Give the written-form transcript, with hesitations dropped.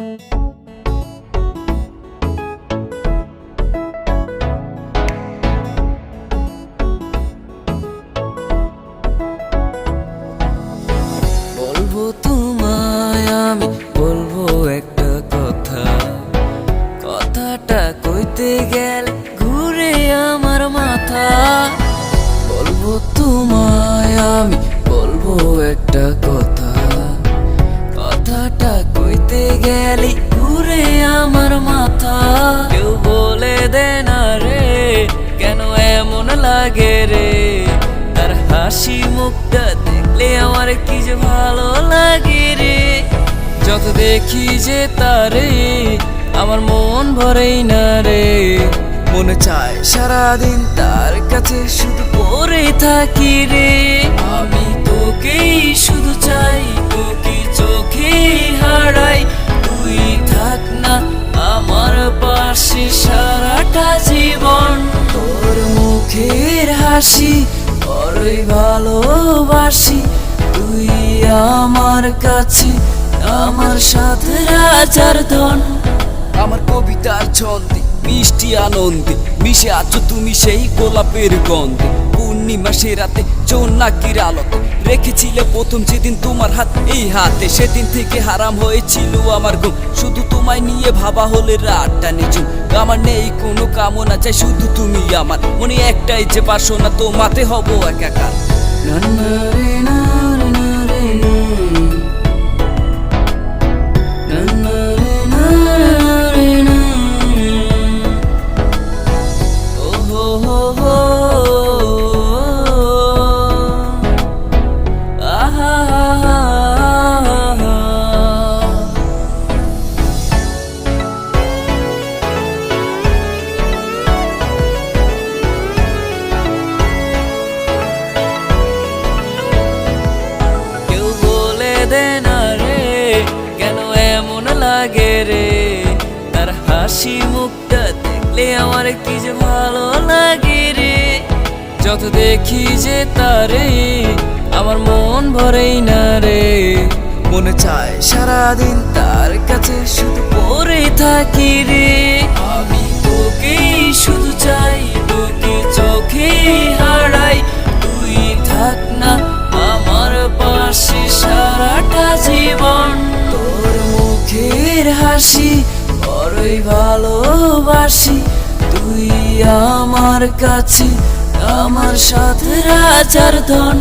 বলবো তোমায় আমি, বলবো একটা কথা, কথাটা কইতে গেলে ঘুরে আমার মাথা। বলবো তোমায় আমি, বলবো একটা কথা, কথাটা কইতে গেলে ঘুরে আমার মাথা। কেউ বলে দে না রে, কেন এমন লাগে রে, তার হাসি মুখটা দেখলে আমার কি যে ভালো লাগে রে। যত দেখি যে তারে আমার মন ভরেই না রে, মনে চায় সারাদিন তার কাছে শুধু পড়ে থাকি রে। আমি তোকেই শুধু চাই, তোকে চোখে হারাই, তুই থাক না আমার পাশে সারাটা জীবন। তোর মুখের হাসি বড়ই ভালোবাসি, তুই আমার কাছে আমার সাথে রাজার ধন। আমার কবিতার ছন্দে মিষ্টি আনন্দে মিশে আছো তুমি সেই গোলাপের গন্ধে। পূর্ণিমাসে রাতে জোনাকির আলোতে রেখেছিলে প্রথম যেদিন তোমার হাত এই হাতে, সেদিন থেকে হারাম হয়েছিল আমার ঘুম। শুধু তোমায় নিয়ে ভাবা হলে রাতটা নিঝুম। আমার নেই কোনো কামনা, চাই শুধু তুমি আমার, মনে একটাই যে বাসনা, তোমাতে হব একাকার। না না রে না রে না রে না, না না রে না রে না, ও হো হো হো, আহা হা হা। কেউ বলে দে না রে, কেন এমন লাগে রে, তার হাসি মুখটা দেখলে আমার কি যে ভালো লাগে রে। যত দেখি যে তারে আমার মন ভরেই না রে, মনে চায় সারাদিন তার কাছে শুধু পড়ে থাকি রে। আমি তোকেই শুধু চাই, তোকে চোখে হারাই, তুই থাক না আমার পাশে সারাটা জীবন। তোর মুখের হাসি বড়ই ভালোবাসি, তুই আমার কাছে আমার সাথে রাজার ধন।